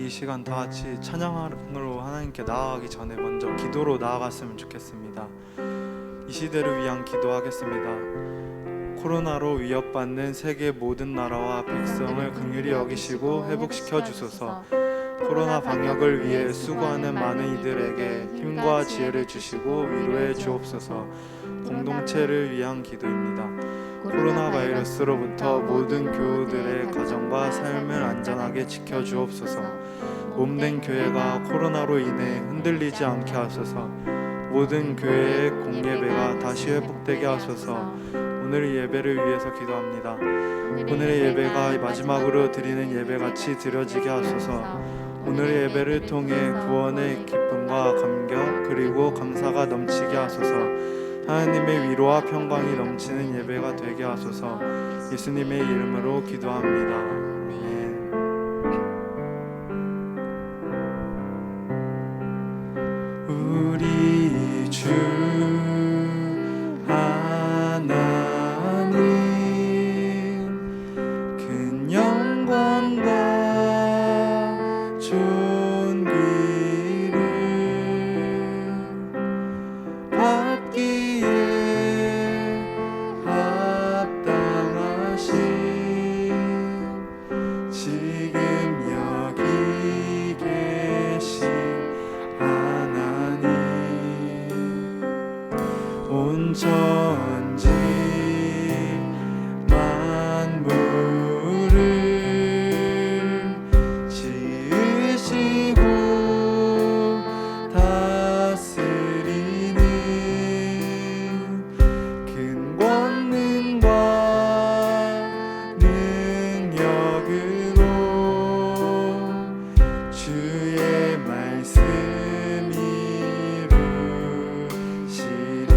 우리 이 시간 다 같이 찬양으로 하나님께 나아가기 전에 먼저 기도로 나아갔으면 좋겠습니다. 이 시대를 위한 기도하겠습니다. 코로나로 위협받는 세계 모든 나라와 백성을 긍휼히 여기시고 회복시켜 주소서. 코로나 방역을 위해 수고하는 많은 이들에게 힘과 지혜를 주시고 위로해 주옵소서. 공동체를 위한 기도입니다. 코로나 바이러스로부터 모든 교우들의 가정과 삶을 안전하게 지켜주옵소서. 몸된 교회가 코로나로 인해 흔들리지 않게 하소서. 모든 교회의 공예배가 다시 회복되게 하소서. 오늘의 예배를 위해서 기도합니다. 오늘의 예배가 마지막으로 드리는 예배같이 드려지게 하소서. 오늘의 예배를 통해 구원의 기쁨과 감격 그리고 감사가 넘치게 하소서. 하나님의 위로와 평강이 넘치는 예배가 되게 하소서. 예수님의 이름으로 기도합니다. 아멘. 우리 주 하나님 큰 영광과 존귀를 받기에 합당하신 지금 여기 계신 하나님 온 천지 만물을 지으시고 다스리는 큰 권능과 능력으로 주의 말씀이 이루시리.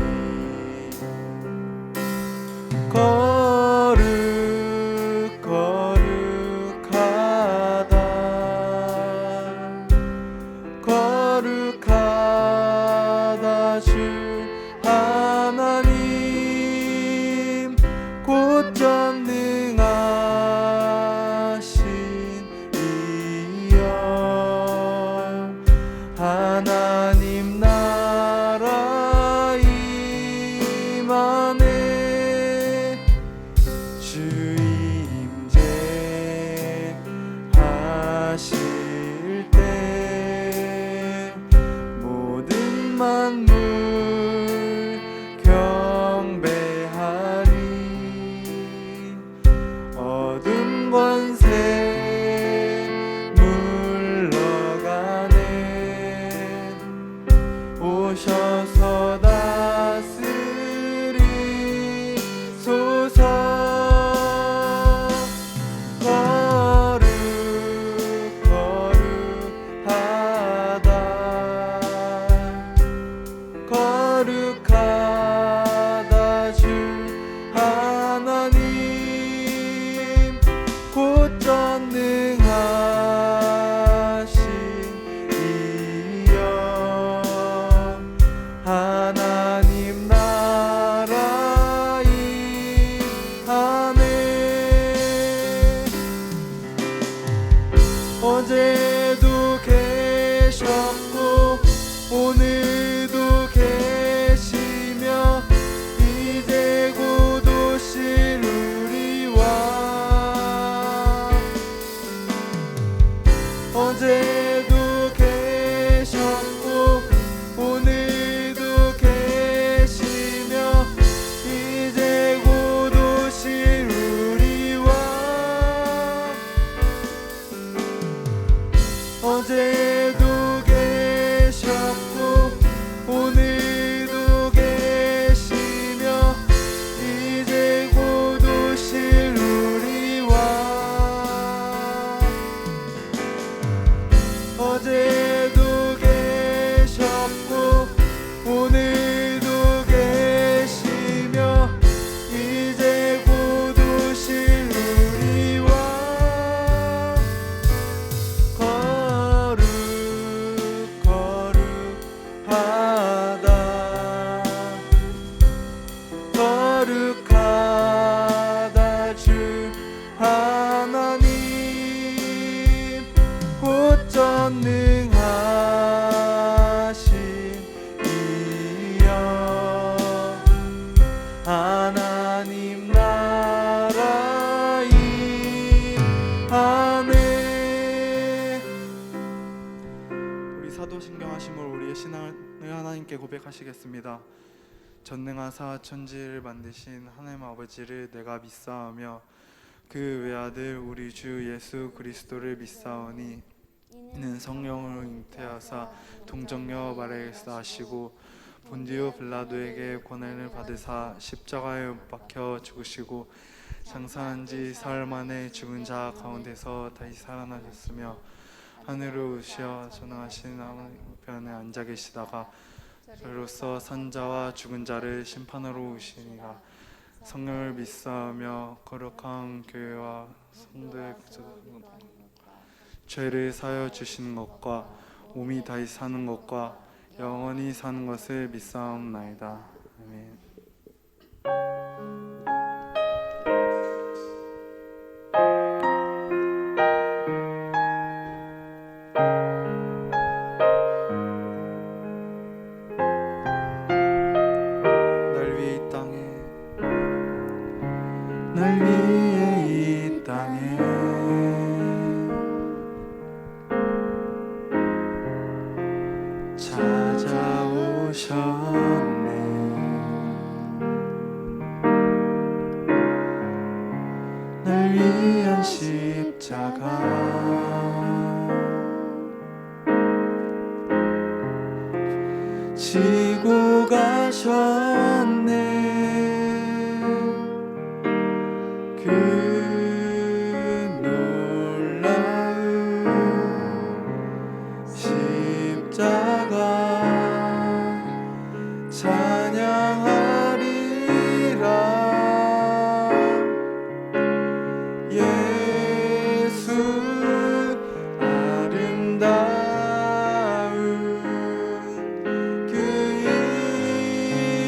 함께 고백하시겠습니다. 전능하사 천지를 만드신 하나님 아버지를 내가 믿사오며 그 외아들 우리 주 예수 그리스도를 믿사오니 이는 성령으로 잉태하사 동정녀 마리아에서 나시고 본디오 빌라도에게 권한을 받으사 십자가에 못 박혀 죽으시고 장사한 지 사흘 만에 죽은 자 가운데서 다시 살아나셨으며 하늘로 오시어 전능하신 하나님 우편에 앉아 계시다가 저로서 산자와 죽은 자를 심판하러 오시니라. 성령을 믿사오며 거룩한 교회와 성도의 죄를 사하여 주시는 것과 몸이 다시 사는 것과 영원히 사는 것을 믿사옵나이다. 아멘. 날 위해 이 땅에 찾아오셨네. 날 위한 십자가 지고 가셨네. 그 놀라운 십자가 찬양하리라. 예수 아름다운 그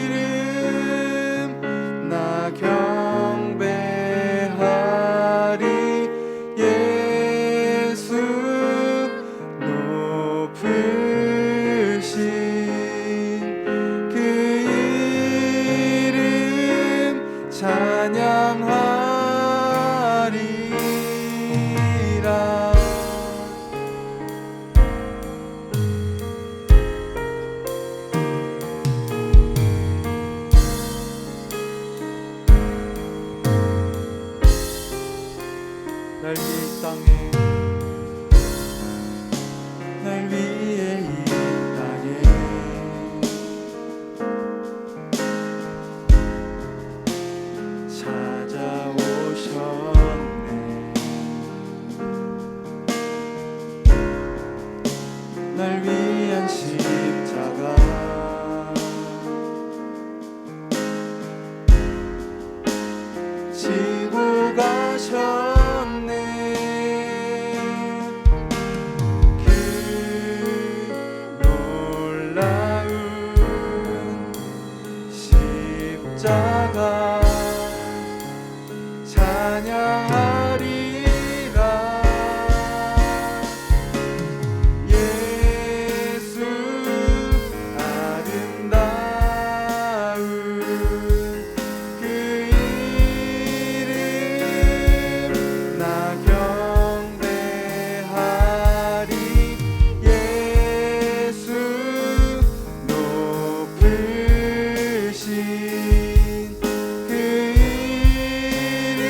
이름 나 경배하리. 예수 높으신 그 이름 찬양하리라. 날 위해 이 땅에 날 위해 이 땅에 찾아오셨네. 날 위한 십자가 지고 가셨네. 그 놀라운 십자가 찬양하리라. 예수 아름다운 그 이름 나 경배하리. 예수 높으신 그 이름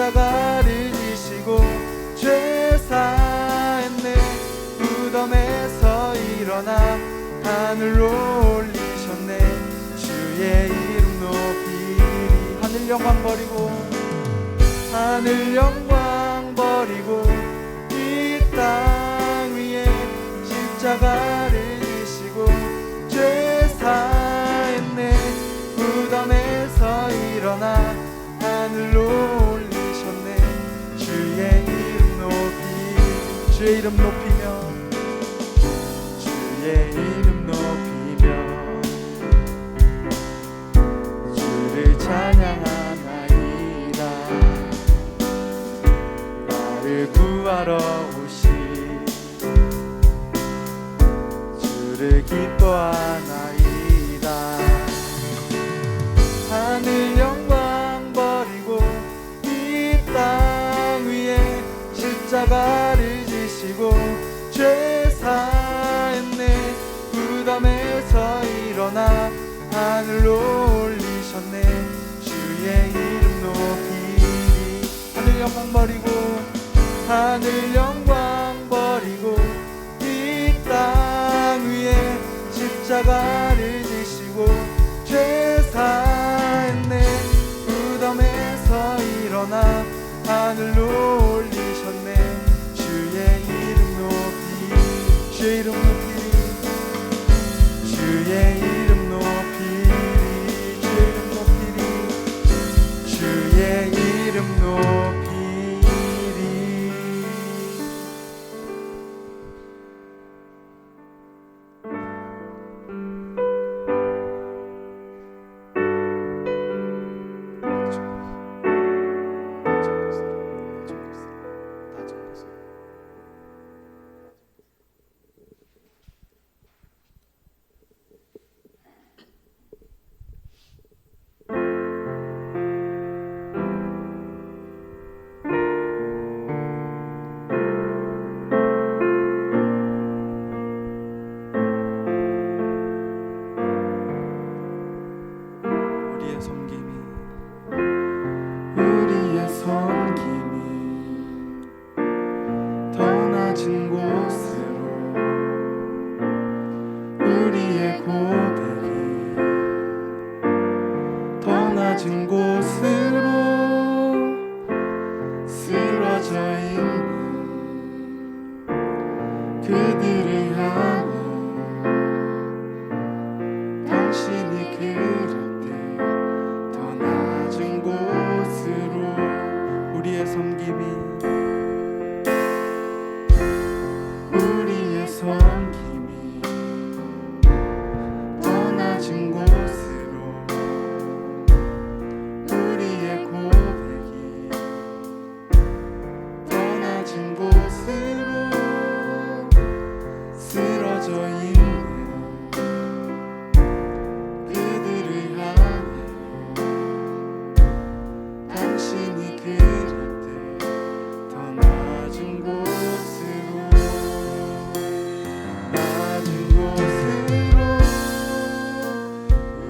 십자가를 지시고 죄 사했네. 무덤에서 일어나 하늘로 올리셨네. 주의 이름 높이리. 하늘 영광 버리고 하늘 영광 버리고 이 땅 위에 십자가를 지시고 죄 사했네. 무덤에서 일어나 하늘로 올리셨네. 주의 이름 높이 주의 이름 높이며 주의 이름 높이며 주를 찬양하나이다. 나를 구하러 오신 주를 기뻐하나이다. 하늘 영광 버리고 이 땅 위에 십자가를 지시고 죄 사했네. 무덤에서 일어나 하늘로 올리셨네. 주의 이름 높이리. 하늘 영광 버리고 하늘 영광 버리고 이 땅 위에 십자가를 지시고 죄 사했네. 무덤에서 일어나 하늘로 올리셨네. 주의 이름 높이 주의 이름 높이 주의 이름 높이리. 주의 이름 높이리. 주의 이름 높이리. 우리의 섬김이 더 낮은 곳으로 우리의 고백이 더 낮은 곳으로 쓰러져 있는 그들을 향해 당신이 그랬대. 더 낮은 곳으로 우리의 섬김이 더 낮은 곳으로 우리의 고백이 더 낮은 곳으로 쓰러져 있는 그들을 향해 당신이 그랬대. 더 낮은 곳으로 낮은 곳으로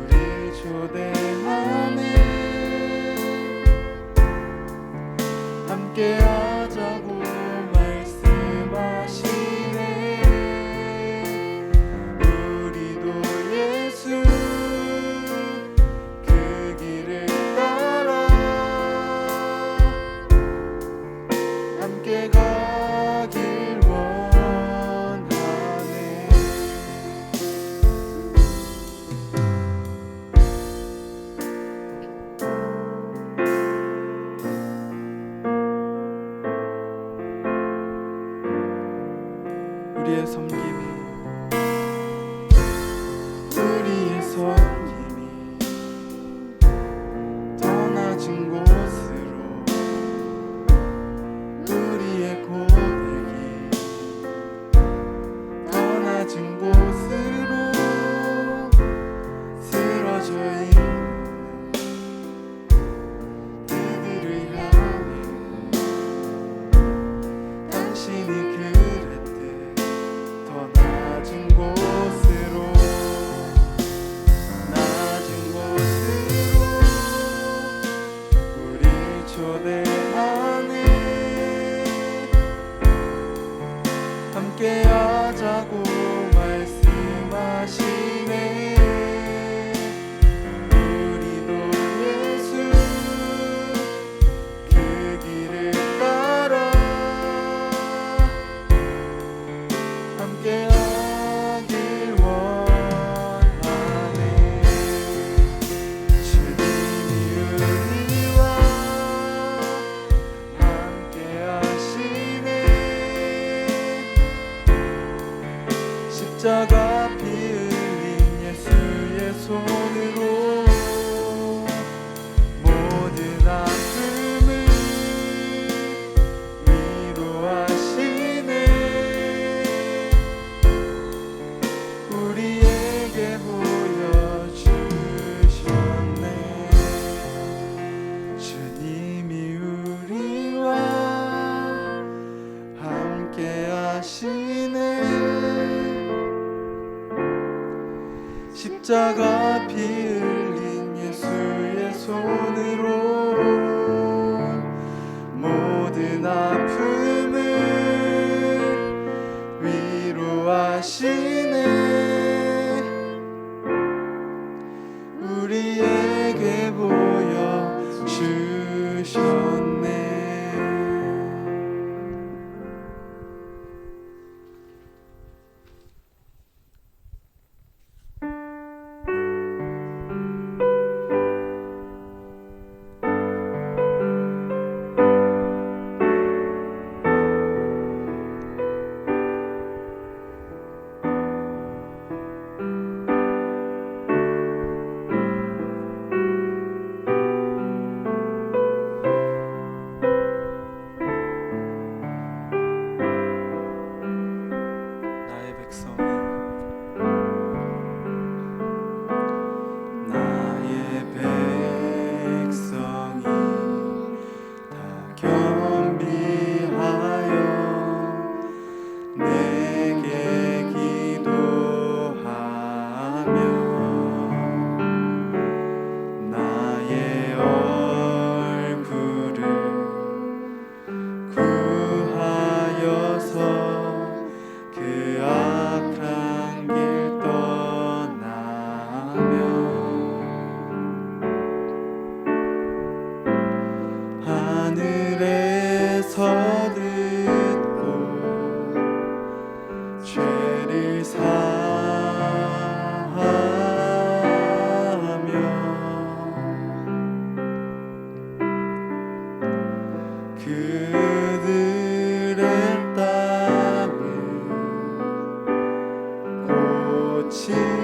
우리 초대하네. 함께 하자고 말씀하시네. 우리도 예수 그 길을 따라 함께 가길 원하네. 우리의 섬김이 더 낮은 곳으로 우리의 고백이 더 낮은 곳으로 쓰러져 있는 그들을 향해 당신이 그랬대. 더 낮은 곳으로 낮은 곳으로 우리 초대하네. 십자가 피 흘린 예수의 손으로 모든 아픔을 위로하시네. 우리에게 보여주셨네. 하늘에서 듣고 죄를 사하며 그들의 땀을 고치리라.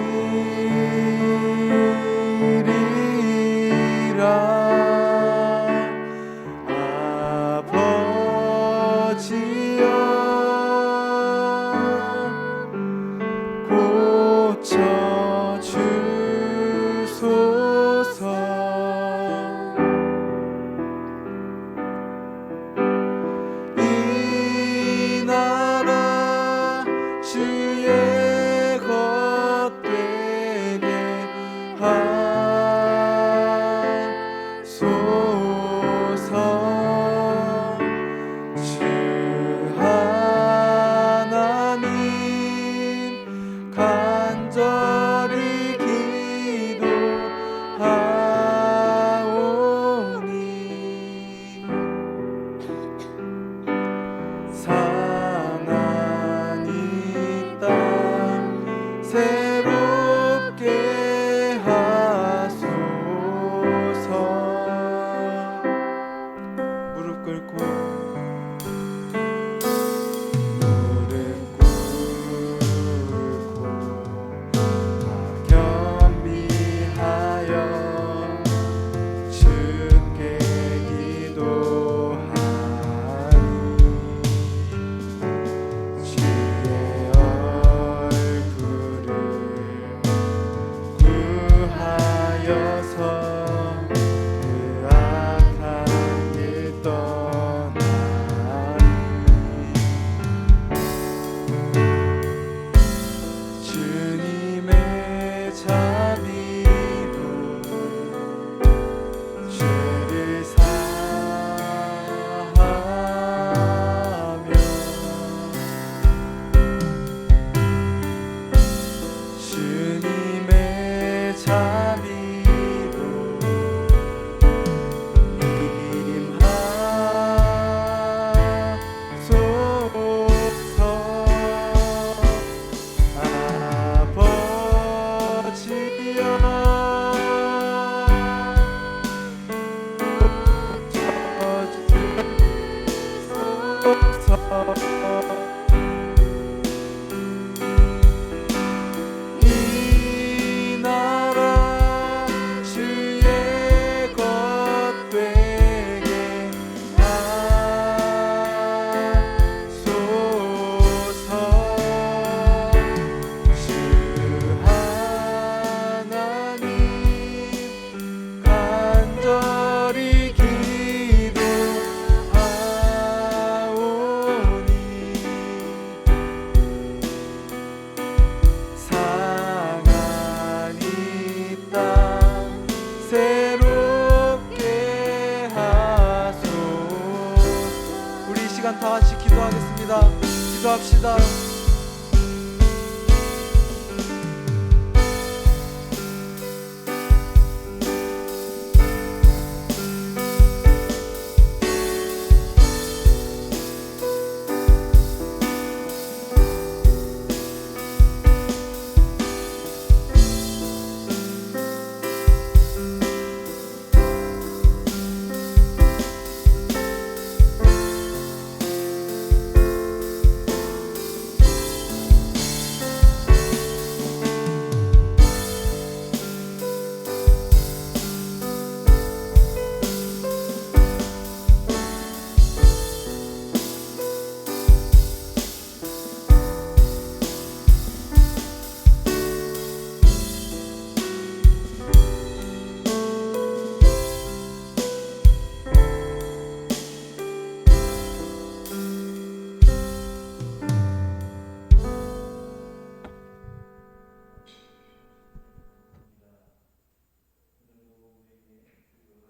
시간 다 같이 기도하겠습니다. 기도합시다.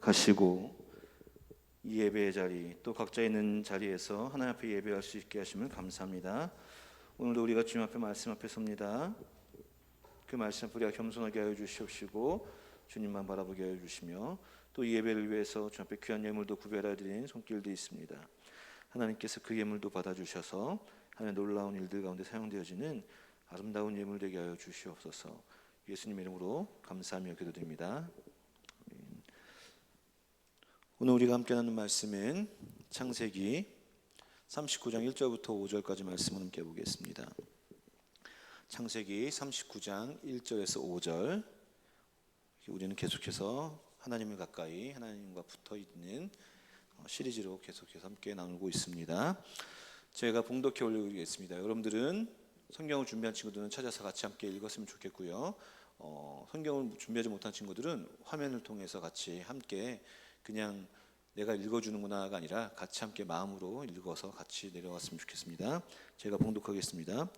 가시고 이 예배의 자리, 또 각자 있는 자리에서 하나님 앞에 예배할 수 있게 하심을 감사합니다. 오늘도 우리가 주님 앞에 말씀 앞에 섭니다. 그 말씀 앞에 우리가 겸손하게 하여 주시옵시고 주님만 바라보게 하여 주시며, 또 이 예배를 위해서 주 앞에 귀한 예물도 구별하여 드린 손길도 있습니다. 하나님께서 그 예물도 받아주셔서 하나님의 놀라운 일들 가운데 사용되어지는 아름다운 예물 되게 하여 주시옵소서. 예수님 이름으로 감사하며 기도드립니다. 오늘 우리가 함께 나눈 말씀은 창세기 39장 1절부터 5절까지 말씀을 함께 보겠습니다. 창세기 39장 1절에서 5절, 우리는 계속해서 하나님을 가까이, 하나님과 붙어있는 시리즈로 계속해서 함께 나누고 있습니다. 제가 봉독해 올리겠습니다. 여러분들은 성경을 준비한 친구들은 찾아서 같이 함께 읽었으면 좋겠고요. 성경을 준비하지 못한 친구들은 화면을 통해서 같이 함께, 그냥 내가 읽어주는구나가 아니라 같이 함께 마음으로 읽어서 같이 내려갔으면 좋겠습니다. 제가 봉독하겠습니다.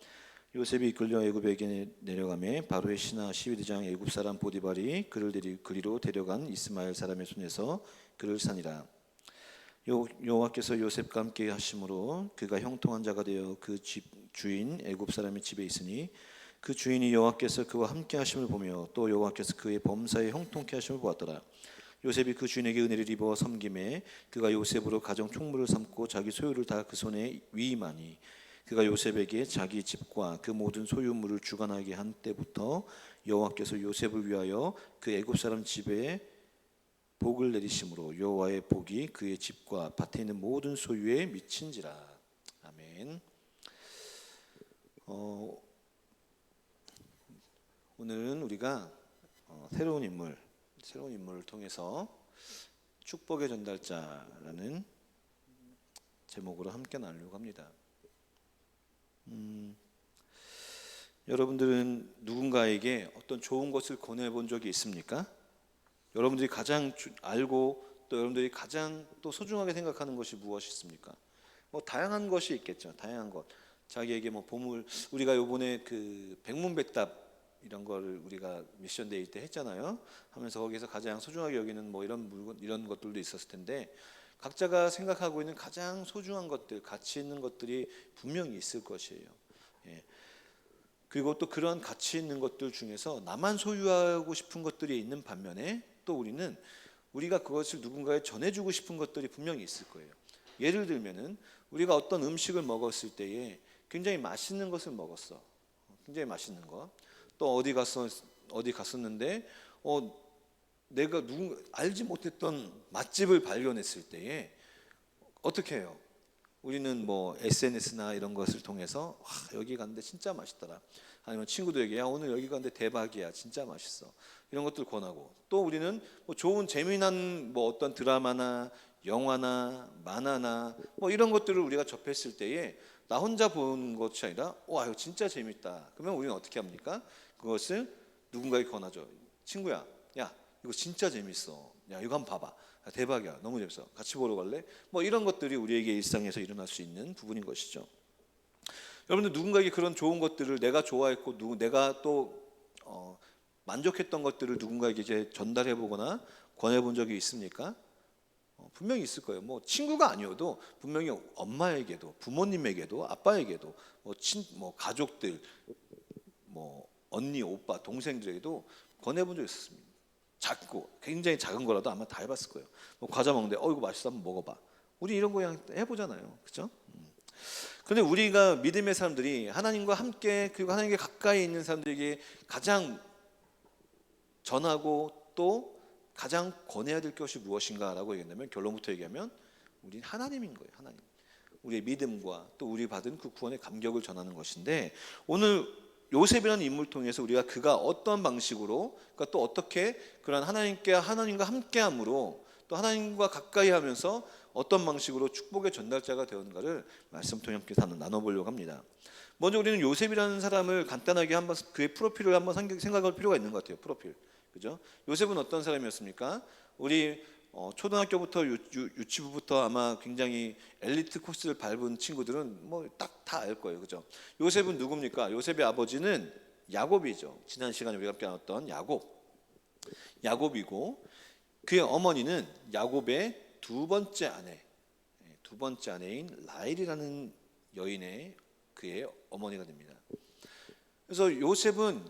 요셉이 이끌려 애굽에게 내려가매 바로의 신하 12대장 애굽 사람 보디발이 그를 그리로 데려간 이스마엘 사람의 손에서 그를 산이라. 여호와께서 요셉과 함께 하심으로 그가 형통한 자가 되어 그 집 주인 애굽 사람의 집에 있으니, 그 주인이 여호와께서 그와 함께 하심을 보며 또 여호와께서 그의 범사에 형통케 하심을 보았더라. 요셉이 그 주인에게 은혜를 입어 섬김에 그가 요셉으로 가정 총무를 삼고 자기 소유를 다 그 손에 위임하니, 그가 요셉에게 자기 집과 그 모든 소유물을 주관하게 한 때부터 여호와께서 요셉을 위하여 그 애굽 사람 집에 복을 내리심으로 여호와의 복이 그의 집과 밭에 있는 모든 소유에 미친지라. 아멘. 오늘은 우리가 새로운 인물을 통해서 축복의 전달자라는 제목으로 함께 나누려고 합니다. 여러분들은 누군가에게 어떤 좋은 것을 권해본 적이 있습니까? 여러분들이 가장 알고 또 여러분들이 가장 또 소중하게 생각하는 것이 무엇이 있습니까? 다양한 것이 있겠죠. 다양한 것. 자기에게 보물, 우리가 요번에 그 백문백답 이런 거를 우리가 미션 데이 때 했잖아요. 하면서 거기서 가장 소중하게 여기는 이런 물건, 이런 것들도 있었을 텐데, 각자가 생각하고 있는 가장 소중한 것들, 가치 있는 것들이 분명히 있을 것이에요. 예. 그리고 또 그런 가치 있는 것들 중에서 나만 소유하고 싶은 것들이 있는 반면에, 또 우리가 그것을 누군가에 전해주고 싶은 것들이 분명히 있을 거예요. 예를 들면은 우리가 어떤 음식을 먹었을 때에 굉장히 맛있는 것을 먹었어. 굉장히 맛있는 거. 또 어디 갔었는데 내가 알지 못했던 맛집을 발견했을 때에 어떻게 해요? 우리는 SNS나 이런 것을 통해서 여기 갔는데 진짜 맛있더라. 아니면 친구들에게 야 오늘 여기 갔는데 대박이야, 진짜 맛있어. 이런 것들 권하고, 또 우리는 좋은 재미난 어떤 드라마나 영화나 만화나 이런 것들을 우리가 접했을 때에 나 혼자 보는 것이 아니라 와 이거 진짜 재밌다. 그러면 우리는 어떻게 합니까? 그것을 누군가에게 권하죠. 친구야, 야 이거 진짜 재밌어. 야 이거 한번 봐봐. 야, 대박이야. 너무 재밌어. 같이 보러 갈래? 이런 것들이 우리에게 일상에서 일어날 수 있는 부분인 것이죠. 여러분들 누군가에게 그런 좋은 것들을 내가 좋아했고 내가 또 만족했던 것들을 누군가에게 이제 전달해 보거나 권해 본 적이 있습니까? 분명히 있을 거예요. 뭐 친구가 아니어도 분명히 엄마에게도, 부모님에게도, 아빠에게도, 뭐 가족들, 뭐 언니, 오빠, 동생들에게도 권해본 적이 있었습니다. 작고 굉장히 작은 거라도 아마 다 해봤을 거예요. 뭐 과자 먹는데 이거 맛있어, 한번 먹어봐. 우리 이런 거 그냥 해보잖아요, 그렇죠? 그런데 우리가 믿음의 사람들이 하나님과 함께 그리고 하나님께 가까이 있는 사람들에게 가장 전하고 또 가장 권해야 될 것이 무엇인가라고 얘기한다면, 결론부터 얘기하면 우리는 하나님인 거예요. 하나님. 우리의 믿음과 또 우리 받은 그 구원의 감격을 전하는 것인데, 오늘 요셉이라는 인물을 통해서 우리가 그가 어떤 방식으로, 그러니까 또 어떻게 그런 하나님과 함께함으로 또 하나님과 가까이 하면서 어떤 방식으로 축복의 전달자가 되었는가를 말씀 통해 함께 나눠보려고 합니다. 먼저 우리는 요셉이라는 사람을 간단하게 한번 그의 프로필을 한번 생각할 필요가 있는 것 같아요. 프로필, 그죠? 요셉은 어떤 사람이었습니까? 우리 초등학교부터 유치부부터 아마 굉장히 엘리트 코스를 밟은 친구들은 뭐 딱 다 알 거예요, 그죠? 요셉은 누굽니까? 요셉의 아버지는 야곱이죠. 지난 시간에 우리가 함께 나눴던 야곱이고, 그의 어머니는 야곱의 두 번째 아내인 라헬이라는 여인의 그의 어머니가 됩니다. 그래서 요셉은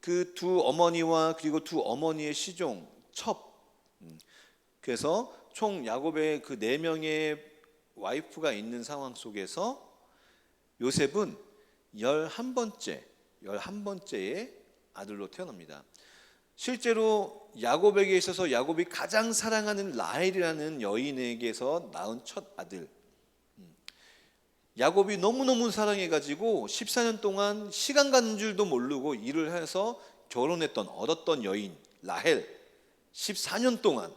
그 두 어머니와 그리고 두 어머니의 시종 그래서 총 야곱의 그 4명의 와이프가 있는 상황 속에서 요셉은 11번째의 아들로 태어납니다. 실제로 야곱에게 있어서 야곱이 가장 사랑하는 라헬이라는 여인에게서 낳은 첫 아들. 야곱이 너무너무 사랑해가지고 14년 동안 시간 가는 줄도 모르고 일을 해서 얻었던 여인 라헬. 14년 동안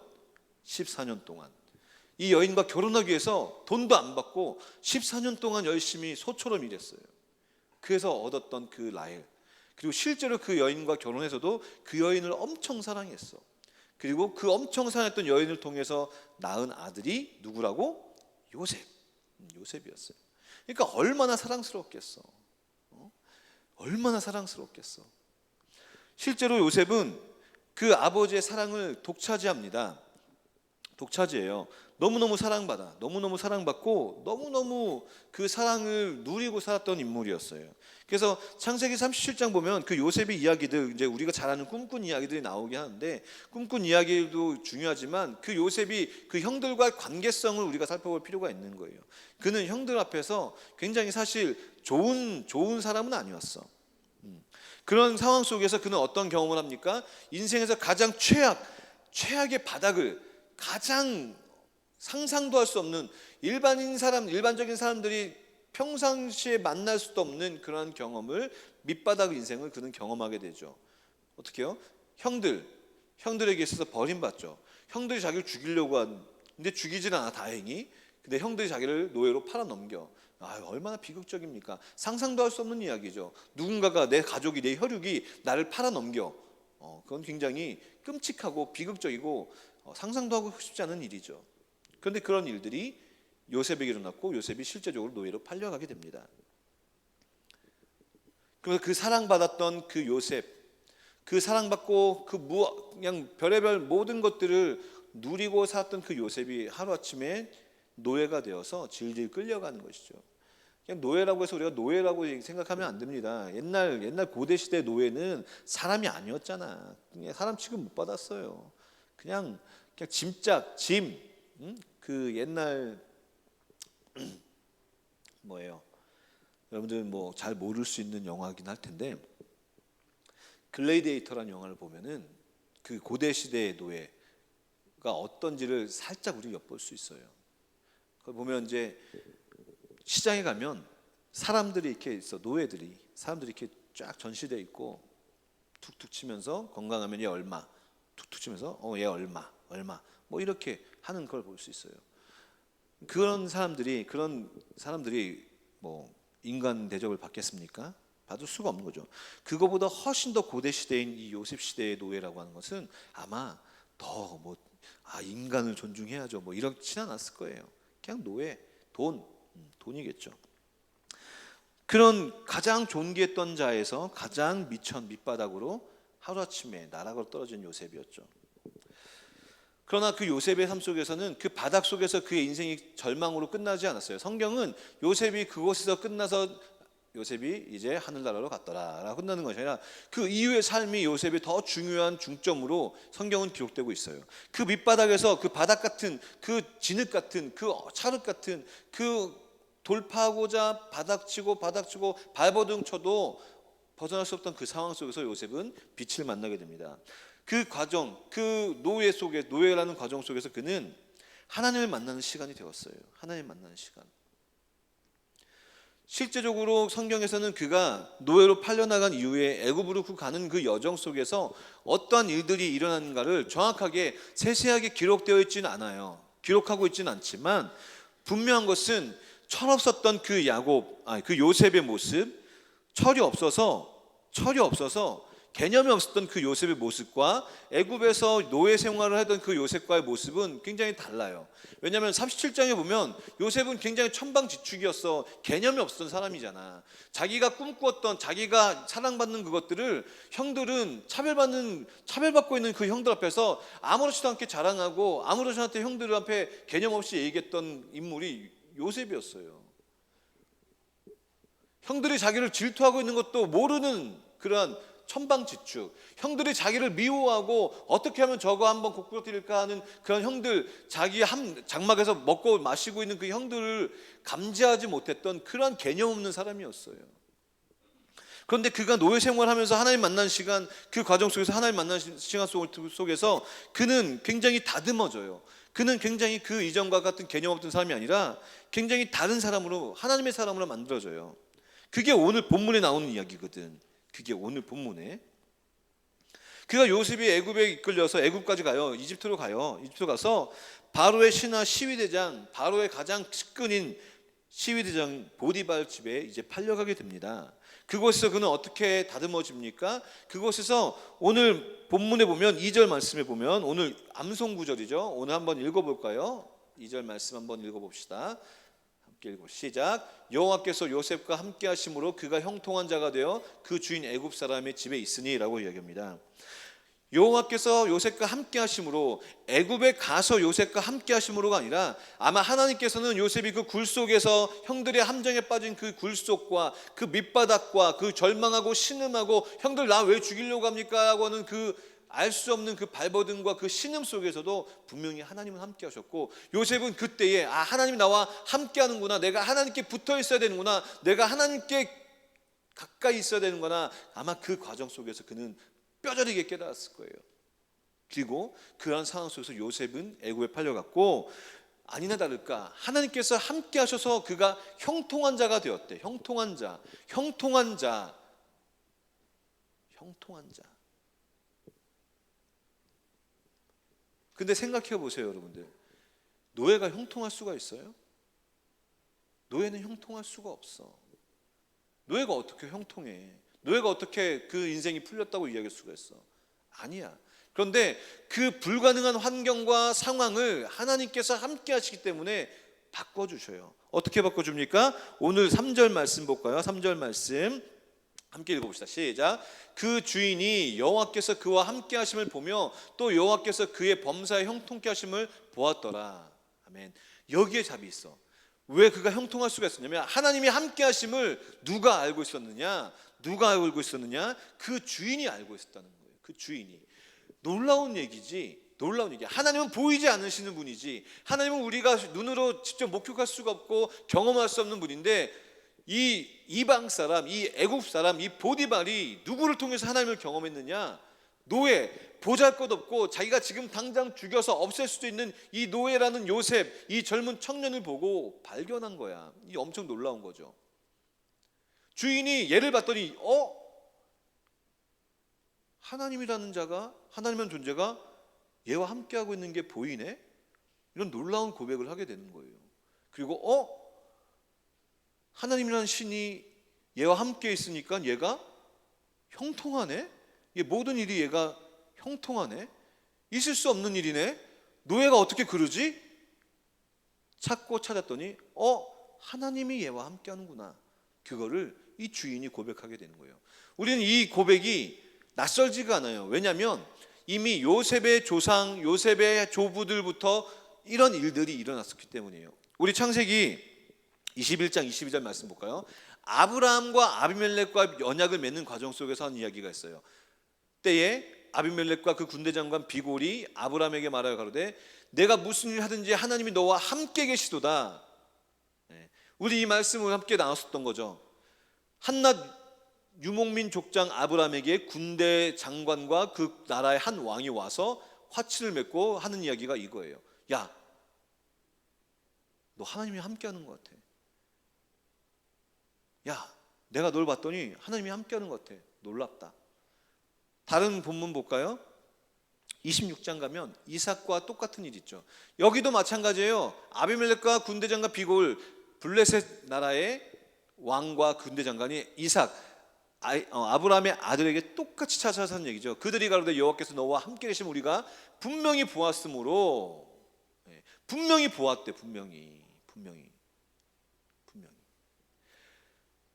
이 여인과 결혼하기 위해서 돈도 안 받고 14년 동안 열심히 소처럼 일했어요. 그래서 얻었던 그 라헬. 그리고 실제로 그 여인과 결혼해서도 그 여인을 엄청 사랑했어. 그리고 그 엄청 사랑했던 여인을 통해서 낳은 아들이 누구라고? 요셉이었어요. 그러니까 얼마나 사랑스러웠겠어. 얼마나 사랑스러웠겠어. 실제로 요셉은 그 아버지의 사랑을 독차지합니다. 독차지해요. 너무너무 사랑받고 너무너무 그 사랑을 누리고 살았던 인물이었어요. 그래서 창세기 37장 보면 그 요셉의 이야기들, 이제 우리가 잘 아는 꿈꾼 이야기들이 나오게 하는데, 꿈꾼 이야기도 중요하지만 그 요셉이 그 형들과의 관계성을 우리가 살펴볼 필요가 있는 거예요. 그는 형들 앞에서 굉장히 사실 좋은 사람은 아니었어. 그런 상황 속에서 그는 어떤 경험을 합니까? 인생에서 가장 최악의 바닥을, 가장 상상도 할 수 없는 일반적인 사람들이 평상시에 만날 수도 없는 그런 경험을, 밑바닥 인생을 그는 경험하게 되죠. 어떻게 해요? 형들에게 있어서 버림받죠. 형들이 자기를 죽이려고 하는데 죽이질 않아, 다행히. 근데 형들이 자기를 노예로 팔아넘겨. 얼마나 비극적입니까? 상상도 할 수 없는 이야기죠. 누군가가, 내 가족이, 내 혈육이 나를 팔아넘겨. 그건 굉장히 끔찍하고 비극적이고 상상도 하고 싶지 않은 일이죠. 그런데 그런 일들이 요셉에게 일어났고, 요셉이 실제적으로 노예로 팔려가게 됩니다. 그래서 그 사랑받았던 그 요셉, 그 사랑받고 그냥 별의별 모든 것들을 누리고 살았던 그 요셉이 하루아침에 노예가 되어서 질질 끌려가는 것이죠. 그냥 노예라고 해서 우리가 노예라고 생각하면 안 됩니다. 옛날 고대 시대 노예는 사람이 아니었잖아. 그냥 사람 취급 못 받았어요. 그냥 짐. 그 옛날 뭐예요? 여러분들 뭐 잘 모를 수 있는 영화긴 할 텐데, 글래디에이터라는 영화를 보면은 그 고대 시대의 노예가 어떤지를 살짝 우리 엿볼 수 있어요. 그걸 보면 이제 시장에 가면 사람들이 이렇게 있어, 사람들이 이렇게 쫙 전시돼 있고 툭툭 치면서, 건강하면 얘 얼마, 툭툭 치면서 얘 얼마 뭐 이렇게 하는 걸 볼 수 있어요. 그런 사람들이 뭐 인간 대접을 받겠습니까? 받을 수가 없는 거죠. 그거보다 훨씬 더 고대 시대인 이 요셉 시대의 노예라고 하는 것은 아마 더 인간을 존중해야죠, 뭐 이렇진 않았을 거예요. 그냥 노예, 돈이겠죠. 그런 가장 존귀했던 자에서 가장 밑바닥으로 하루아침에 나락으로 떨어진 요셉이었죠. 그러나 그 요셉의 삶 속에서는 그 바닥 속에서 그의 인생이 절망으로 끝나지 않았어요. 성경은 요셉이 그곳에서 끝나서 요셉이 이제 하늘나라로 갔더라라고 끝나는 것이 아니라 그 이후의 삶이 요셉의 더 중요한 중점으로 성경은 기록되고 있어요. 그 밑바닥에서 그 바닥 같은 그 진흙 같은 그 찰흙 같은 그 돌파하고자 바닥치고 발버둥 쳐도 벗어날 수 없던 그 상황 속에서 요셉은 빛을 만나게 됩니다. 그 과정, 그 노예라는 과정 속에서 그는 하나님을 만나는 시간이 되었어요. 하나님을 만나는 시간. 실제적으로 성경에서는 그가 노예로 팔려나간 이후에 애굽으로 가는 그 여정 속에서 어떠한 일들이 일어나는가를 정확하게 세세하게 기록되어 있지는 않아요. 기록하고 있지는 않지만 분명한 것은 철없었던 그 요셉의 모습, 철이 없어서 개념이 없었던 그 요셉의 모습과 애굽에서 노예 생활을 하던 그 요셉과의 모습은 굉장히 달라요. 왜냐하면 37장에 보면 요셉은 굉장히 천방지축이었어. 개념이 없었던 사람이잖아. 자기가 꿈꾸었던, 자기가 사랑받는 그것들을 형들은 차별받고 있는 그 형들 앞에서 아무렇지도 않게 자랑하고 아무렇지도 않게 형들 앞에 개념 없이 얘기했던 인물이 요셉이었어요. 형들이 자기를 질투하고 있는 것도 모르는 그러한 천방지축, 형들이 자기를 미워하고 어떻게 하면 저거 한번 곡부러뜨릴까 하는 그런 형들, 자기 장막에서 먹고 마시고 있는 그 형들을 감지하지 못했던 그런 개념 없는 사람이었어요. 그런데 그가 노예 생활하면서 하나님 만난 시간, 그 과정 속에서 하나님 만난 시간 속에서 그는 굉장히 다듬어져요. 그는 굉장히 그 이전과 같은 개념 없던 사람이 아니라 굉장히 다른 사람으로, 하나님의 사람으로 만들어져요. 그게 오늘 본문에 나오는 이야기거든. 그게 오늘 본문에 그가 요셉이 애굽에 이끌려서 애굽까지 가요. 이집트로 가요. 이집트 가서 바로의 신하 시위대장, 바로의 가장 측근인 시위대장 보디발 집에 이제 팔려가게 됩니다. 그곳에서 그는 어떻게 다듬어집니까? 그곳에서 오늘 본문에 보면 2절 말씀에 보면 오늘 암송 구절이죠. 오늘 한번 읽어볼까요? 2절 말씀 한번 읽어봅시다. 시작. 여호와께서 요셉과 함께 하심으로 그가 형통한 자가 되어 그 주인 애굽 사람의 집에 있으니라고 이야기합니다. 여호와께서 요셉과 함께 하심으로, 애굽에 가서 요셉과 함께 하심으로가 아니라 아마 하나님께서는 요셉이 그 굴 속에서 형들의 함정에 빠진 그 굴 속과 그 밑바닥과 그 절망하고 신음하고 형들 나 왜 죽이려고 합니까 하고 하는 그 알 수 없는 그 발버둥과 그 신음 속에서도 분명히 하나님은 함께 하셨고, 요셉은 그때에 하나님이 나와 함께 하는구나, 내가 하나님께 붙어 있어야 되는구나, 내가 하나님께 가까이 있어야 되는구나, 아마 그 과정 속에서 그는 뼈저리게 깨달았을 거예요. 그리고 그러한 상황 속에서 요셉은 애굽에 팔려갔고, 아니나 다를까 하나님께서 함께 하셔서 그가 형통한 자가 되었대. 형통한 자. 근데 생각해 보세요, 여러분들. 노예가 형통할 수가 있어요? 노예는 형통할 수가 없어. 노예가 어떻게 형통해? 노예가 어떻게 그 인생이 풀렸다고 이야기할 수가 있어? 아니야. 그런데 그 불가능한 환경과 상황을 하나님께서 함께 하시기 때문에 바꿔주셔요. 어떻게 바꿔줍니까? 오늘 3절 말씀 볼까요? 3절 말씀 함께 읽어봅시다. 시작. 그 주인이 여호와께서 그와 함께 하심을 보며 또 여호와께서 그의 범사에 형통케 하심을 보았더라. 아멘. 여기에 답이 있어. 왜 그가 형통할 수가 있었냐면 하나님이 함께 하심을 누가 알고 있었느냐? 그 주인이 알고 있었다는 거예요. 그 주인이. 놀라운 얘기지. 하나님은 보이지 않으시는 분이지. 하나님은 우리가 눈으로 직접 목격할 수가 없고 경험할 수 없는 분인데, 이 이방 사람, 이 애굽 사람, 이 보디발이 누구를 통해서 하나님을 경험했느냐? 노예, 보잘것없고 자기가 지금 당장 죽여서 없앨 수도 있는 이 노예라는 요셉, 이 젊은 청년을 보고 발견한 거야. 이 엄청 놀라운 거죠. 주인이 얘를 봤더니 하나님이라는 자가, 하나님이라는 존재가 얘와 함께하고 있는 게 보이네? 이런 놀라운 고백을 하게 되는 거예요. 그리고 하나님이라는 신이 얘와 함께 있으니까 얘가 형통하네? 모든 일이 얘가 형통하네? 있을 수 없는 일이네? 노예가 어떻게 그러지? 찾았더니 하나님이 얘와 함께 하는구나. 그거를 이 주인이 고백하게 되는 거예요. 우리는 이 고백이 낯설지가 않아요. 왜냐하면 이미 요셉의 조상, 요셉의 조부들부터 이런 일들이 일어났었기 때문이에요. 우리 창세기 21장 22절 말씀 볼까요? 아브라함과 아비멜렉과 언약을 맺는 과정 속에서 한 이야기가 있어요. 때에 아비멜렉과 그 군대 장관 비골이 아브라함에게 말하여 가로되 내가 무슨 일 하든지 하나님이 너와 함께 계시도다. 우리 이 말씀을 함께 나눴었던 거죠. 한낱 유목민 족장 아브라함에게 군대 장관과 그 나라의 한 왕이 와서 화치를 맺고 하는 이야기가 이거예요. 야, 너 하나님이 함께하는 것 같아. 야, 내가 널 봤더니 하나님이 함께하는 것 같아. 놀랍다. 다른 본문 볼까요? 26장 가면 이삭과 똑같은 일 있죠. 여기도 마찬가지예요. 아비멜렉과 군대 장관 비골, 블레셋 나라의 왕과 군대 장관이 이삭, 아브라함의 아들에게 똑같이 찾아서 하는 얘기죠. 그들이 가로되 여호와께서 너와 함께 계시면 우리가 분명히 보았으므로, 분명히 보았대. 분명히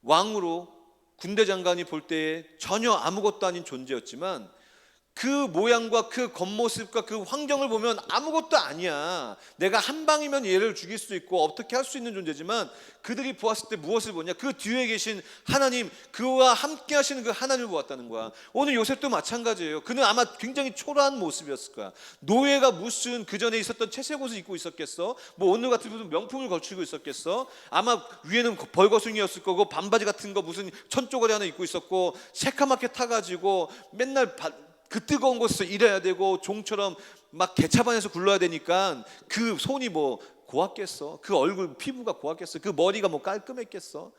왕으로 군대 장관이 볼 때에 전혀 아무것도 아닌 존재였지만 그 모양과 그 겉모습과 그 환경을 보면 아무것도 아니야. 내가 한 방이면 얘를 죽일 수 있고 어떻게 할 수 있는 존재지만 그들이 보았을 때 무엇을 보냐? 그 뒤에 계신 하나님, 그와 함께 하시는 그 하나님을 보았다는 거야. 오늘 요셉도 마찬가지예요. 그는 아마 굉장히 초라한 모습이었을 거야. 노예가 무슨 그 전에 있었던 채색 옷을 입고 있었겠어? 뭐 오늘 같은 무슨 명품을 걸치고 있었겠어? 아마 위에는 벌거숭이였을 거고 반바지 같은 거 무슨 천조가리 하나 입고 있었고 새카맣게 타가지고 맨날 그 뜨거운 곳에서 일해야 되고 종처럼 막 개차반에서 굴러야 되니까 그 손이 뭐 고왔겠어? 그 얼굴 피부가 고왔겠어? 그 머리가 뭐 깔끔했겠어?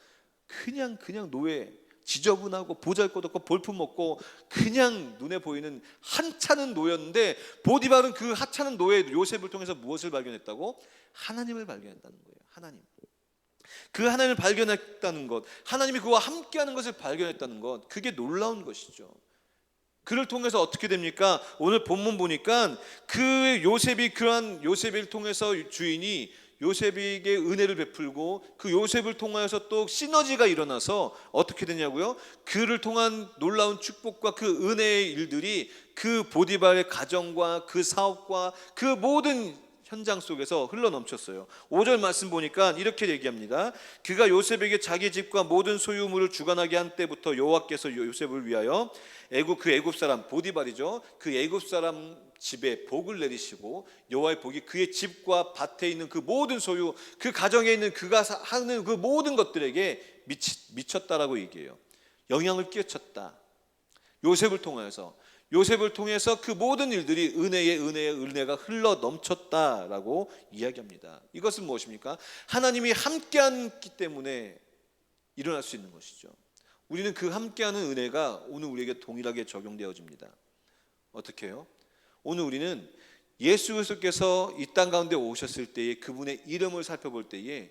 그냥 노예, 지저분하고 보잘것없고 볼품없고 그냥 눈에 보이는 한찮은 노예였는데 보디발은 그 하찮은 노예 요셉을 통해서 무엇을 발견했다고? 하나님을 발견했다는 거예요. 하나님. 그 하나님을 발견했다는 것, 하나님이 그와 함께하는 것을 발견했다는 것, 그게 놀라운 것이죠. 그를 통해서 어떻게 됩니까? 오늘 본문 보니까 그 요셉이 그러한 요셉을 통해서 주인이 요셉에게 은혜를 베풀고 그 요셉을 통하여서 또 시너지가 일어나서 어떻게 되냐고요? 그를 통한 놀라운 축복과 그 은혜의 일들이 그 보디발의 가정과 그 사업과 그 모든 현장 속에서 흘러넘쳤어요. 5절 말씀 보니까 이렇게 얘기합니다. 그가 요셉에게 자기 집과 모든 소유물을 주관하게 한 때부터 여호와께서 요셉을 위하여 그 애굽 사람 보디발이죠. 그 애굽 사람 집에 복을 내리시고 여호와의 복이 그의 집과 밭에 있는 그 모든 소유, 그 가정에 있는 그가 하는 그 모든 것들에게 미쳤다라고 얘기해요. 영향을 끼쳤다. 요셉을 통해서 그 모든 일들이 은혜가 흘러 넘쳤다라고 이야기합니다. 이것은 무엇입니까? 하나님이 함께하기 때문에 일어날 수 있는 것이죠. 우리는 그 함께하는 은혜가 오늘 우리에게 동일하게 적용되어집니다. 어떻게 해요? 오늘 우리는 예수 그리스도께서 이 땅 가운데 오셨을 때에 그분의 이름을 살펴볼 때에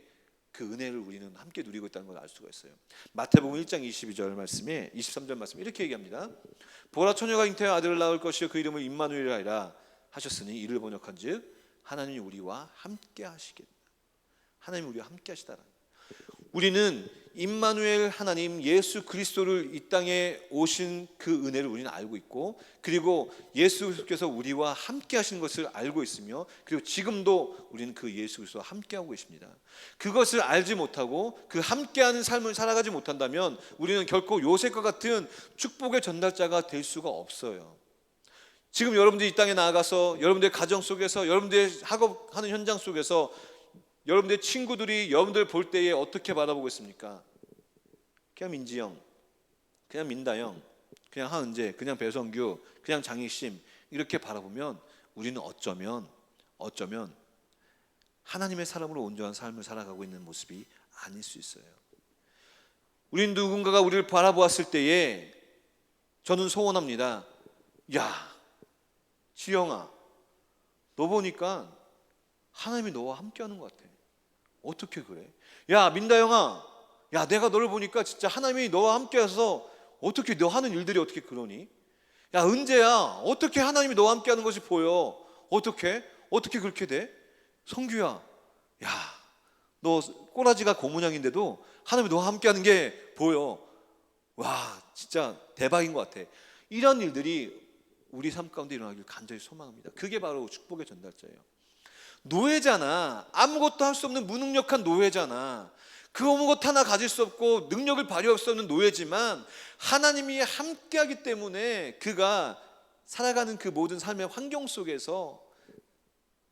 그 은혜를 우리는 함께 누리고 있다는 걸 알 수가 있어요. 마태복음 1장 22절 말씀에 23절 말씀에 이렇게 얘기합니다. 보라 처녀가 잉태하여 아들을 낳을 것이요 그 이름을 임마누엘이라 하리라 하셨으니 이를 번역한즉 하나님이 우리와 함께 하시겠다. 하나님이 우리와 함께 하시다라. 우리는 임마누엘 하나님 예수 그리스도를 이 땅에 오신 그 은혜를 우리는 알고 있고 그리고 예수 그리스도께서 우리와 함께 하신 것을 알고 있으며 그리고 지금도 우리는 그 예수 그리스도와 함께 하고 계십니다. 그것을 알지 못하고 그 함께하는 삶을 살아가지 못한다면 우리는 결코 요셉과 같은 축복의 전달자가 될 수가 없어요. 지금 여러분들이 이 땅에 나아가서 여러분들의 가정 속에서 여러분들의 학업하는 현장 속에서 여러분들의 친구들이 여러분들 볼 때에 어떻게 바라보고 있습니까? 그냥 민지영, 그냥 민다영, 그냥 하은재, 그냥 배성규, 그냥 장희심 이렇게 바라보면 우리는 어쩌면 하나님의 사람으로 온전한 삶을 살아가고 있는 모습이 아닐 수 있어요. 우리는 누군가가 우리를 바라보았을 때에 저는 소원합니다. 야, 지영아, 너 보니까 하나님이 너와 함께하는 것 같아. 어떻게 그래? 야, 민다영아, 야, 내가 너를 보니까 진짜 하나님이 너와 함께해서 어떻게 너 하는 일들이 어떻게 그러니? 야, 은재야, 어떻게 하나님이 너와 함께하는 것이 보여? 어떻게 그렇게 돼? 성규야, 야, 너 꼬라지가 고문양인데도 하나님이 너와 함께하는 게 보여. 와, 진짜 대박인 것 같아. 이런 일들이 우리 삶 가운데 일어나길 간절히 소망합니다. 그게 바로 축복의 전달자예요. 노예잖아. 아무것도 할 수 없는 무능력한 노예잖아. 그 아무것도 하나 가질 수 없고 능력을 발휘할 수 없는 노예지만 하나님이 함께하기 때문에 그가 살아가는 그 모든 삶의 환경 속에서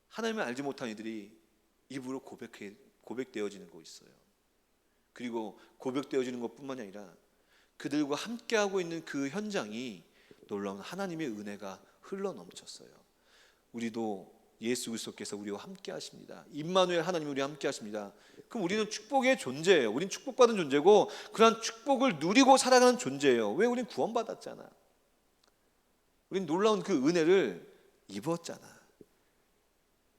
하나님을 알지 못한 이들이 입으로 고백되어지는 거 있어요. 그리고 고백되어지는 것뿐만이 아니라 그들과 함께하고 있는 그 현장이 놀라운 하나님의 은혜가 흘러넘쳤어요. 우리도 예수 그리스도께서 우리와 함께 하십니다. 임마누엘 하나님이 우리와 함께 하십니다. 그럼 우리는 축복의 존재예요. 우리는 축복받은 존재고 그러한 축복을 누리고 살아가는 존재예요. 왜? 우리는 구원받았잖아. 우리는 놀라운 그 은혜를 입었잖아.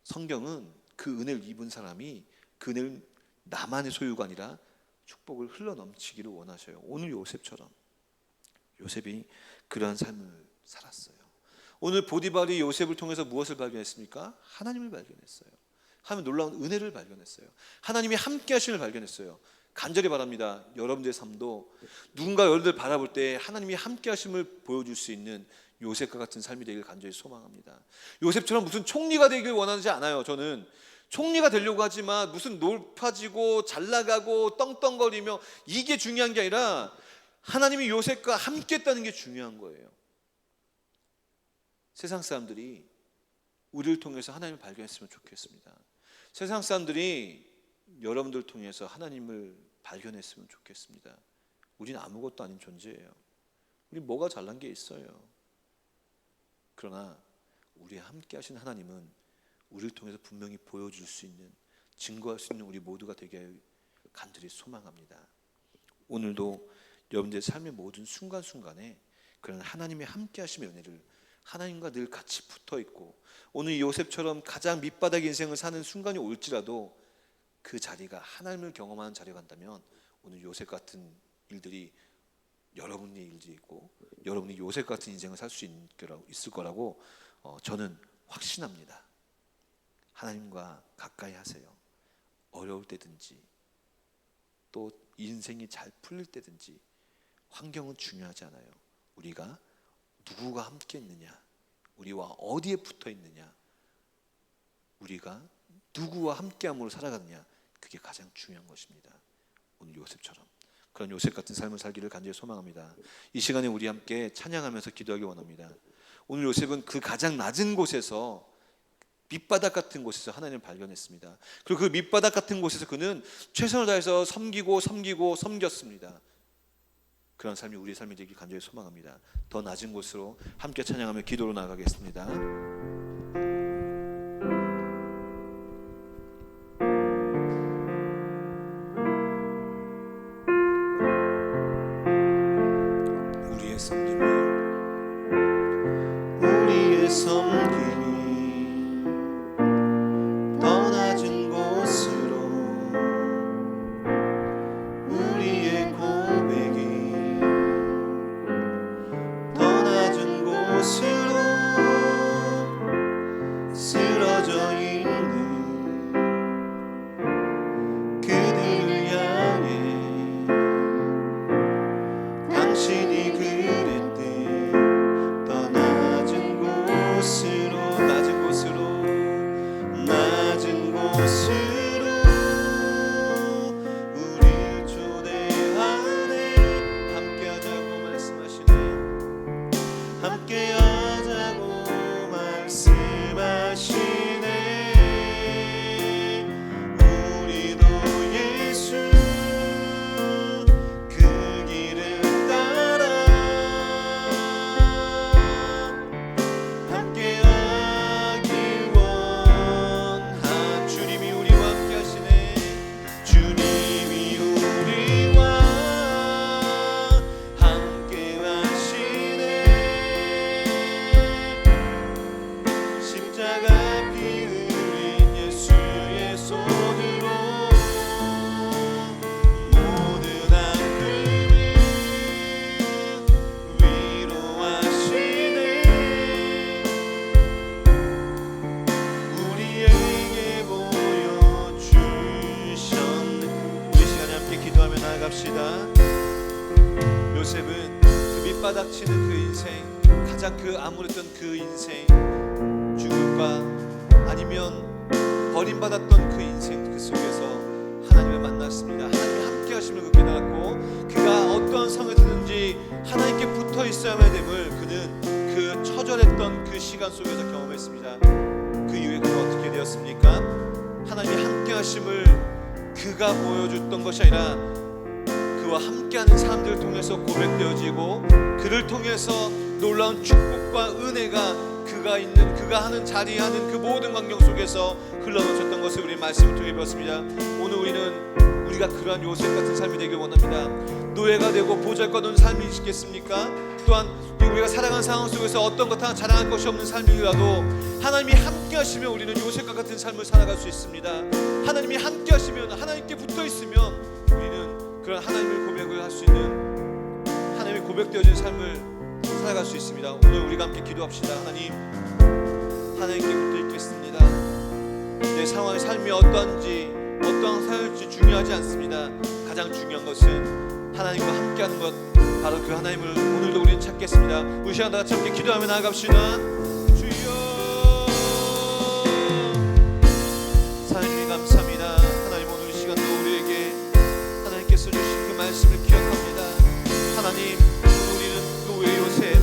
성경은 그 은혜를 입은 사람이 그 은혜를 나만의 소유가 아니라 축복을 흘러넘치기를 원하셔요. 오늘 요셉처럼 요셉이 그러한 삶을 살았어요. 오늘 보디발이 요셉을 통해서 무엇을 발견했습니까? 하나님을 발견했어요. 하나님 놀라운 은혜를 발견했어요. 하나님이 함께 하심을 발견했어요. 간절히 바랍니다. 여러분들의 삶도 누군가 여러분들 바라볼 때 하나님이 함께 하심을 보여줄 수 있는 요셉과 같은 삶이 되길 간절히 소망합니다. 요셉처럼 무슨 총리가 되길 원하지 않아요. 저는 총리가 되려고 하지만 무슨 높아지고 잘나가고 떵떵거리며 이게 중요한 게 아니라 하나님이 요셉과 함께 했다는 게 중요한 거예요. 세상 사람들이 우리를 통해서 하나님을 발견했으면 좋겠습니다. 세상 사람들이 여러분들을 통해서 하나님을 발견했으면 좋겠습니다. 우리는 아무것도 아닌 존재예요. 우리 뭐가 잘난 게 있어요. 그러나 우리와 함께 하신 하나님은 우리를 통해서 분명히 보여줄 수 있는, 증거할 수 있는 우리 모두가 되게 간절히 소망합니다. 오늘도 여러분들의 삶의 모든 순간순간에 그런 하나님의 함께 하심의 은혜를, 하나님과 늘 같이 붙어있고 오늘 요셉처럼 가장 밑바닥 인생을 사는 순간이 올지라도 그 자리가 하나님을 경험하는 자리가 간다면 오늘 요셉 같은 일들이 여러분의 일들이 있고 여러분이 요셉 같은 인생을 살 수 있을 거라고 저는 확신합니다. 하나님과 가까이 하세요. 어려울 때든지 또 인생이 잘 풀릴 때든지 환경은 중요하지 않아요. 우리가 누구가 함께 있느냐, 우리와 어디에 붙어 있느냐, 우리가 누구와 함께함으로 살아가느냐, 그게 가장 중요한 것입니다. 오늘 요셉처럼 그런 요셉 같은 삶을 살기를 간절히 소망합니다. 이 시간에 우리 함께 찬양하면서 기도하기 원합니다. 오늘 요셉은 그 가장 낮은 곳에서, 밑바닥 같은 곳에서 하나님을 발견했습니다. 그리고 그 밑바닥 같은 곳에서 그는 최선을 다해서 섬겼습니다. 그런 삶이 우리의 삶이 되길 간절히 소망합니다. 더 낮은 곳으로 함께 찬양하며 기도로 나아가겠습니다. 우리의 섬김이 더 낮은 곳으로, 우리의 고백이 더 낮은 곳으로 쓰러져 있는 그들을 향해 당신이 그랬듯 더 낮은 곳으로 우리를 초대하네. 함께하자고 말씀하시네. 함께하자고 말씀하시네. 우리도 예수 그 길을 따라 함께하길 원하. 주님이 우리와 함께하시네. 주님이 우리와 함께하시네. 십자가 피 흘린 예수의 손으로 모든 아픔을 위로하시네. 우리에게 보여주셨네. 우리 시간에 함께 기도하며 나아갑시다. 요셉은 그 밑바닥 치는 그 인생, 가장 그 암울했던 그 인생, 죽음과 아니면 버림받았던 그 인생 그 속에서 하나님을 만났습니다. 하나님이 함께 하심을 그 깨달았고, 그가 어떠한 상황에서든지 하나님께 붙어 있어야만 됨을 그는 그 처절했던 그 시간 속에서 경험했습니다. 그 이후에 그는 어떻게 되었습니까? 하나님이 함께 하심을 그가 보여줬던 것이 아니라 그와 함께하는 사람들을 통해서 고백되어지고, 그를 통해서 놀라운 축복과 은혜가 그가 하는 자리에 하는 그 모든 환경 속에서 흘러넘쳤던 것을 우리 말씀을 통해 배웠습니다. 오늘 우리가 그러한 요셉 같은 삶이 되길 원합니다. 노예가 되고 보잘것없는 삶이 있겠습니까? 또한 우리가 살아가는 상황 속에서 어떤 것 하나 자랑할 것이 없는 삶이라도 하나님이 함께 하시면 우리는 요셉과 같은 삶을 살아갈 수 있습니다. 하나님이 함께 하시면, 하나님께 붙어 있으면 우리는 그런 하나님을 고백을 할 수 있는, 하나님이 고백되어진 삶을 살아갈 수 있습니다. 오늘 우리가 함께 기도합시다. 하나님께 붙어 있겠습니다. 내 상황의 삶이 어떠한지, 어떠한 삶일지 중요하지 않습니다. 가장 중요한 것은 하나님과 함께하는 것, 바로 그 하나님을 오늘도 우리는 찾겠습니다. 우리 시간 다 같이 함께 기도하며 나아갑시다. 주여, 하나님 감사합니다. 하나님, 오늘 이 시간도 우리에게 하나님께서 주신 그 말씀을 기억합니다. 하나님, 우리는 노예 요셉,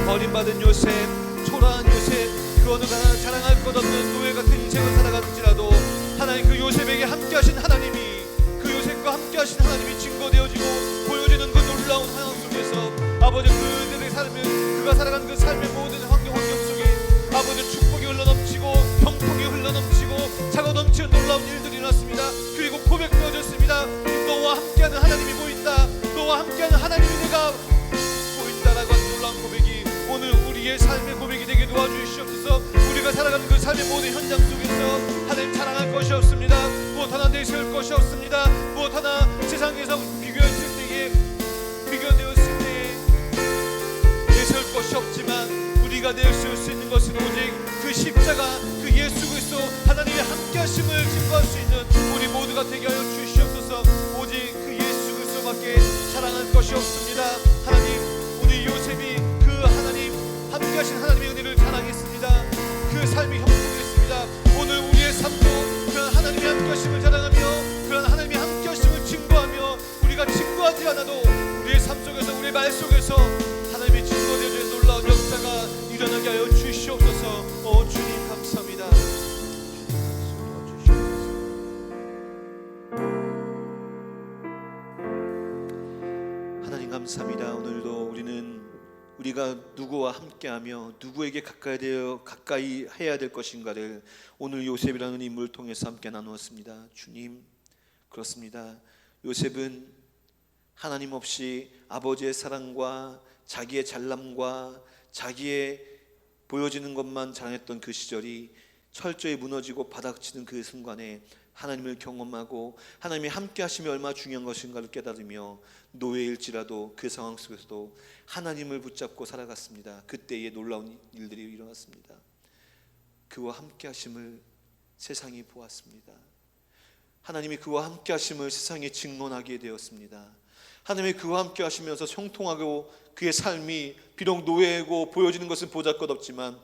버림받은 요셉, 초라한 요셉, 그 어느 하나 자랑할 것 없는 노예 같은 인생을 살아갈지라도 하나님, 그 요셉에게 함께 하신 하나님이, 그 요셉과 함께 하신 하나님이 증거되어지고 보여지는 그 놀라운 상황 속에서 아버지, 그들의 삶을, 그가 살아간 그 삶의 모든 환경 속에 아버지 축복이 흘러넘치고 형통이 흘러넘치고 차고 넘치는 놀라운 일들이 일어났습니다. 그리고 고백되어졌습니다. 너와 함께하는 하나님이 보인다, 너와 함께하는 하나님이 내가 보인다라고 하는 놀라운 고백이 오늘 우리의 삶의 고백이 되게 도와주시옵소서. 우리가 살아가는 그 삶의 모든 현장 속에서 하나님 자랑할 것이 없습니다. 무엇 하나 내세울 것이 없습니다. 무엇 하나 세상에서 비교했을 때에, 비교되었을 때에 내세울 것이 없지만 우리가 내세울 수 있는 것은 오직 그 십자가, 그 예수 그리스도, 하나님의 함께하심을 증거할 수 있는 우리 모두가 되게 하여 주시옵소서. 오직 그 예수 그리스도밖에 자랑할 것이 없습니다. 하나님, 우리 요셉이 그 하나님 함께하신 하나님의 은혜를 자랑했습니다. 그 삶이 형통했습니다. 오늘 우리의 삶도 그런 하나님의 함께하심을 자랑하며 그런 하나님의 함께하심을 증거하며, 우리가 증거하지 않아도 우리의 삶 속에서, 우리의 말 속에서 하나님의 증거되어지는 놀라운 역사가 일어나게 하여 주시옵소서. 주님 감사합니다. 하나님 감사합니다. 오늘도 우리가 누구와 함께하며 누구에게 가까이 해야 될 것인가를 오늘 요셉이라는 인물을 통해서 함께 나누었습니다. 주님, 그렇습니다. 요셉은 하나님 없이 아버지의 사랑과 자기의 잘남과 자기의 보여지는 것만 자랑했던 그 시절이 철저히 무너지고 바닥치는 그 순간에 하나님을 경험하고 하나님이 함께 하심이 얼마나 중요한 것인가를 깨달으며 노예일지라도 그 상황 속에서도 하나님을 붙잡고 살아갔습니다. 그때에 놀라운 일들이 일어났습니다. 그와 함께 하심을 세상이 보았습니다. 하나님이 그와 함께 하심을 세상에 증언하게 되었습니다. 하나님이 그와 함께 하시면서 형통하고 그의 삶이 비록 노예이고 보여지는 것은 보잘것없지만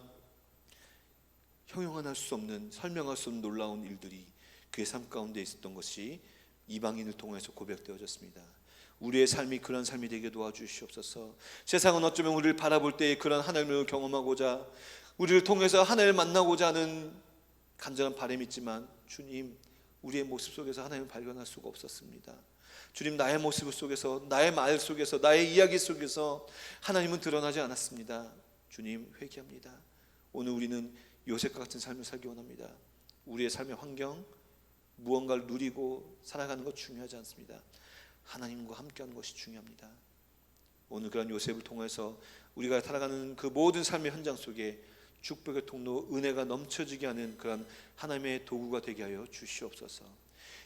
형용할 수 없는, 설명할 수 없는 놀라운 일들이 그의 삶 가운데 있었던 것이 이방인을 통해서 고백되어졌습니다. 우리의 삶이 그런 삶이 되게 도와주시옵소서. 세상은 어쩌면 우리를 바라볼 때에 그런 하나님을 경험하고자, 우리를 통해서 하나님을 만나고자 하는 간절한 바람이 있지만 주님, 우리의 모습 속에서 하나님을 발견할 수가 없었습니다. 주님, 나의 모습 속에서, 나의 말 속에서, 나의 이야기 속에서 하나님은 드러나지 않았습니다. 주님, 회개합니다. 오늘 우리는 요셉과 같은 삶을 살기 원합니다. 우리의 삶의 환경, 무언가를 누리고 살아가는 것 중요하지 않습니다. 하나님과 함께하는 것이 중요합니다. 오늘 그런 요셉을 통해서 우리가 살아가는 그 모든 삶의 현장 속에 축복의 통로, 은혜가 넘쳐지게 하는 그런 하나님의 도구가 되게 하여 주시옵소서.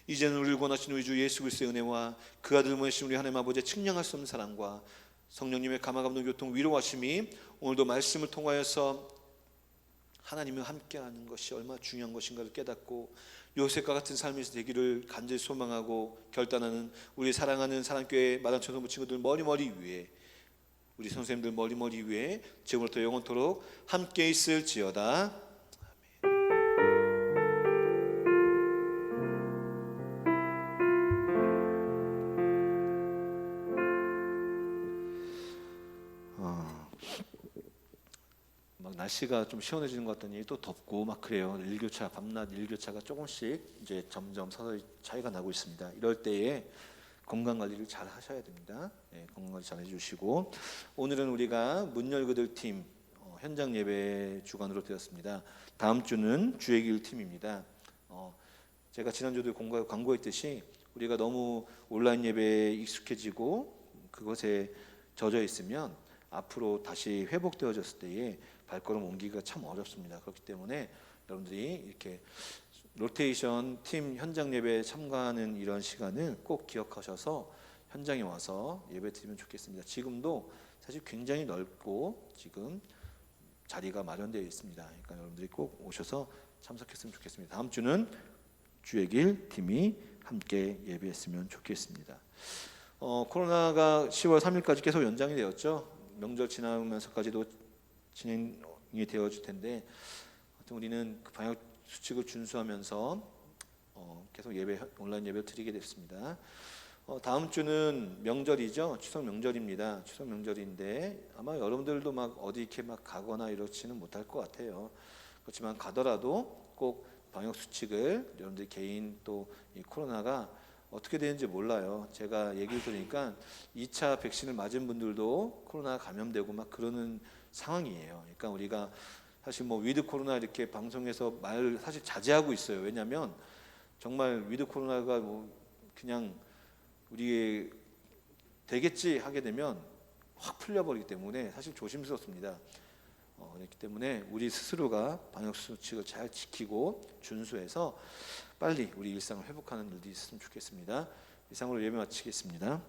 이제는 우리를 권하신 우리 주 예수 그리스도의 은혜와 그 아들 모신 우리 하나님 아버지의 측량할 수 없는 사랑과 성령님의 감화감동 교통 위로하심이 오늘도 말씀을 통하여서 하나님과 함께하는 것이 얼마나 중요한 것인가를 깨닫고 요셉과 같은 삶이 되기를 간절히 소망하고 결단하는 우리 사랑하는 사랑교회 마당천성부 친구들 머리머리 위에 우리 선생님들 머리 위에 지금부터 영원토록 함께 있을지어다. 막 날씨가 좀 시원해지는 것 같더니 또 덥고 막 그래요. 일교차 밤낮 일교차가 조금씩 이제 점점 서서히 차이가 나고 있습니다. 이럴 때에 건강 관리를 잘 하셔야 됩니다. 네, 건강 관리 잘 해주시고 오늘은 우리가 문 열고들 팀 현장 예배 주관으로 되었습니다. 다음 주는 주의길 팀입니다. 제가 지난주도 광고했듯이 우리가 너무 온라인 예배에 익숙해지고 그것에 젖어 있으면 앞으로 다시 회복되어졌을 때에 발걸음 옮기기가 참 어렵습니다. 그렇기 때문에 여러분들이 이렇게 로테이션 팀 현장 예배에 참가하는 이런 시간을 꼭 기억하셔서 현장에 와서 예배 드리면 좋겠습니다. 지금도 사실 굉장히 넓고 지금 자리가 마련되어 있습니다. 그러니까 여러분들이 꼭 오셔서 참석했으면 좋겠습니다. 다음 주는 주의 길 팀이 함께 예배했으면 좋겠습니다. 코로나가 10월 3일까지 계속 연장이 되었죠. 명절 지나면서까지도 진행이 되어질 텐데 하여튼 우리는 그 방역 수칙을 준수하면서 계속 온라인 예배를 드리게 됐습니다. 다음 주는 명절이죠. 추석 명절입니다. 추석 명절인데 아마 여러분들도 막 어디 이렇게 막 가거나 이렇지는 못할 것 같아요. 그렇지만 가더라도 꼭 방역 수칙을 여러분들 개인 또 이 코로나가 어떻게 되는지 몰라요. 제가 얘기를 들으니까 2차 백신을 맞은 분들도 코로나 감염되고 막 그러는 상황이에요. 그러니까 우리가 사실 뭐 위드 코로나 이렇게 방송에서 말 사실 자제하고 있어요. 왜냐하면 정말 위드 코로나가 뭐 그냥 우리 되겠지 하게 되면 확 풀려버리기 때문에 사실 조심스럽습니다. 그렇기 때문에 우리 스스로가 방역 수칙을 잘 지키고 준수해서 빨리 우리 일상을 회복하는 일들이 있었으면 좋겠습니다. 이상으로 예배 마치겠습니다.